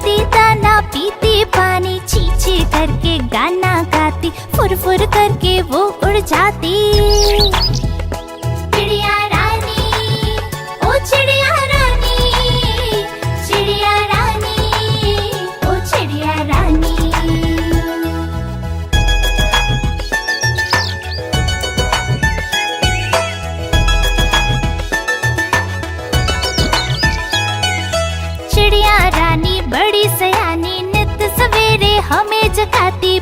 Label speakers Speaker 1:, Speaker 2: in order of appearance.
Speaker 1: खाती दाना पीती पानी, ची ची करके गाना गाती, फुर फुर करके वो उड़ जाती। चिड़िया रानी, ओ चिड़िया रानी, चिड़िया रानी, ओ चिड़िया रानी। चिड़िया रानी बड़ी सयानी, नित सवेरे हमें जगाती।